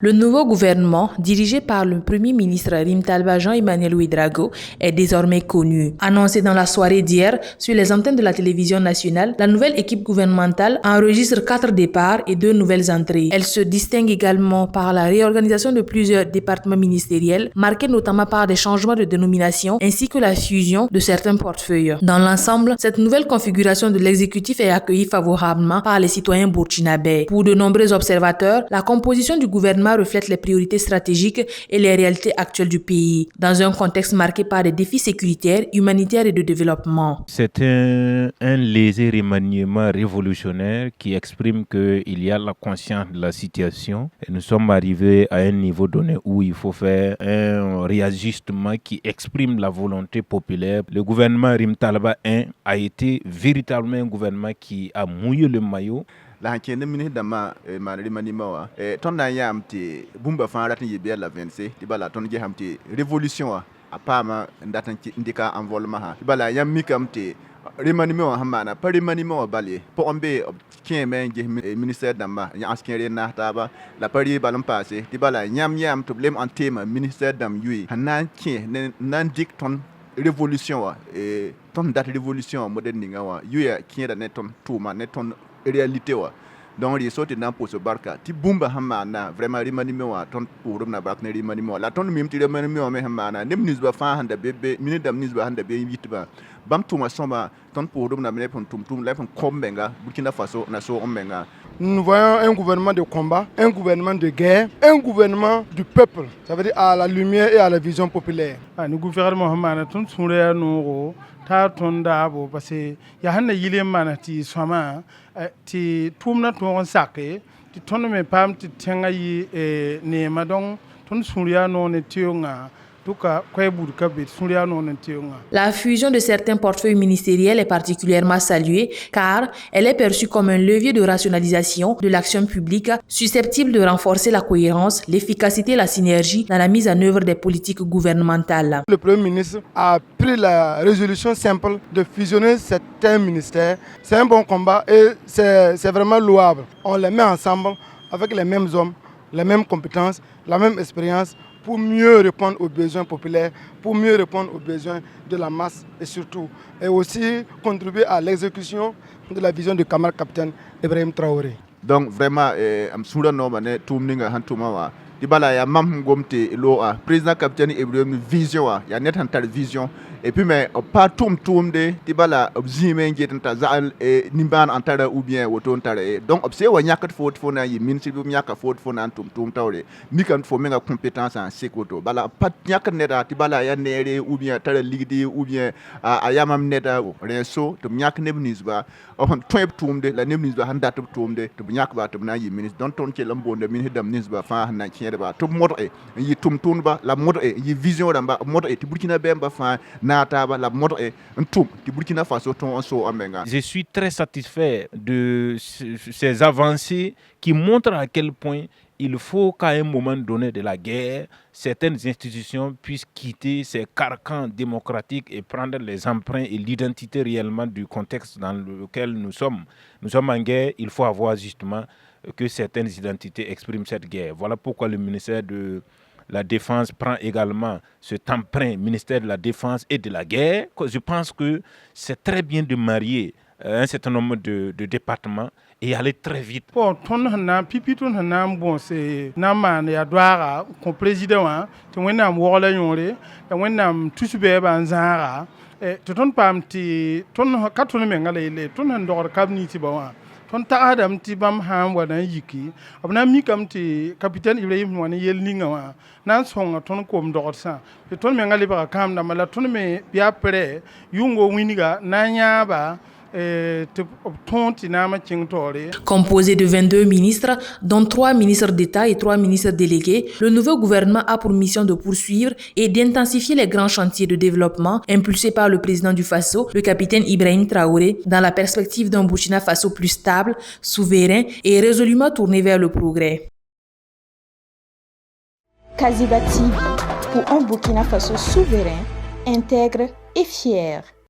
Le nouveau gouvernement, dirigé par le Premier ministre Rim Talba Jean-Emmanuel Ouédraogo, est désormais connu. Annoncé dans la soirée d'hier sur les antennes de la télévision nationale, la nouvelle équipe gouvernementale enregistre 4 départs et 2 nouvelles entrées. Elle se distingue également par la réorganisation de plusieurs départements ministériels, marqués notamment par des changements de dénomination ainsi que la fusion de certains portefeuilles. Dans l'ensemble, cette nouvelle configuration de l'exécutif est accueillie favorablement par les citoyens burkinabés. Pour de nombreux observateurs, la composition du gouvernement reflète les priorités stratégiques et les réalités actuelles du pays, dans un contexte marqué par des défis sécuritaires, humanitaires et de développement. C'est un léger remaniement révolutionnaire qui exprime qu'il y a la conscience de la situation et nous sommes arrivés à un niveau donné où il faut faire un réajustement qui exprime la volonté populaire. Le gouvernement Rim Talba I a été véritablement un gouvernement qui a mouillé le maillot. La hankiende mini dama manri manimawa ton na yam ti bumba fan ratin yibe la 26 ti bala ton je hamti révolution a pama ndatan ndika envolma ha bala yam mikam ti remanimawa hamana pa remanimawa bali po ombe kien je ministère dama ya askere na taba la pari balam passé ti bala yam to blame en tema ministère dam yui hanan kien nan dik ton révolution ton date révolution moderne ninga wa yuya kien da neton tuma neton réalité wa donc les sortes dans pour ce barca ti bumba hamana vraiment rimanime wa ton pour na barca ne rimanime la ton mim ti rimanime wa me hamana nem nisba fa handa bebe minute dam nisba handa be yitba bam tuma somba ton pour na me pon tum la pon kombenga Burkina Faso na so ombenga. Nous voyons un gouvernement de combat, un gouvernement de guerre, un gouvernement du peuple, ça veut dire à la lumière et à la vision populaire. Nous gouvernement hamana ton sourire no ta tonda abo parce que ya hanna yile mana ti sama ti tumna ton sake ti tonne me pam ti tenga yi ne madon ton suria no ne tionga. La fusion de certains portefeuilles ministériels est particulièrement saluée car elle est perçue comme un levier de rationalisation de l'action publique susceptible de renforcer la cohérence, l'efficacité et la synergie dans la mise en œuvre des politiques gouvernementales. Le Premier ministre a pris la résolution simple de fusionner certains ministères. C'est un bon combat et c'est vraiment louable. On les met ensemble avec les mêmes hommes, les mêmes compétences, la même expérience, pour mieux répondre aux besoins populaires, pour mieux répondre aux besoins de la masse et surtout, et aussi contribuer à l'exécution de la vision du camarade capitaine Ibrahim Traoré. Donc vraiment, am sura no mané tumninga hantumawa. Dibala ya mam gomte lo a président capitaine Ibrahim vision ya net hantar vision et puis mais pas de dibala obzime ngetanta zal nimban antara ou bien woton tare donc obse wa nyakat fona yi ministre bu nyaka fona tum tawre mi kan fo menga compétence en sécurité bala pat nyakat neta dibala ya nere ou bien tare ligdi ou bien ayamam neta reso tum nyak nebnisba on tweb tumde la nebnisba handa tumde tum nyak ba tum na yi ministre don ton ke lambo de ministre dam nisba fa na ba tum moto yi tum tunba la moto yi vision damba moto ti Burkina Bemba fa Je suis très satisfait de ces avancées qui montrent à quel point il faut qu'à un moment donné de la guerre, certaines institutions puissent quitter ces carcans démocratiques et prendre les emprunts et l'identité réellement du contexte dans lequel nous sommes. Nous sommes en guerre, il faut avoir justement que certaines identités expriment cette guerre. Voilà pourquoi le ministère de la Défense prend également cet emprunt, ministère de la Défense et de la Guerre. Je pense que c'est très bien de marier un certain nombre de départements et aller très vite. Bon, ton hana pipi ton hana bon c'est naman ya douara comme président tu wena wala yore tu wena tusube banzara tu ton pamti ton katone mengale ton ndor kabni ti bawa ton ta adam ti bam ham wana yiki abna mi kam ti capitaine Ibrahim wana yel ninga wa nan songa ton kom dorsa te ton me ngali ba kam na mala ton me bia pre yungo winiga nanya ba Composé de 22 ministres, dont 3 ministres d'État et 3 ministres délégués, le nouveau gouvernement a pour mission de poursuivre et d'intensifier les grands chantiers de développement impulsés par le président du Faso, le capitaine Ibrahim Traoré, dans la perspective d'un Burkina Faso plus stable, souverain et résolument tourné vers le progrès. Kaziba TV, pour un Burkina Faso souverain, intègre et fier.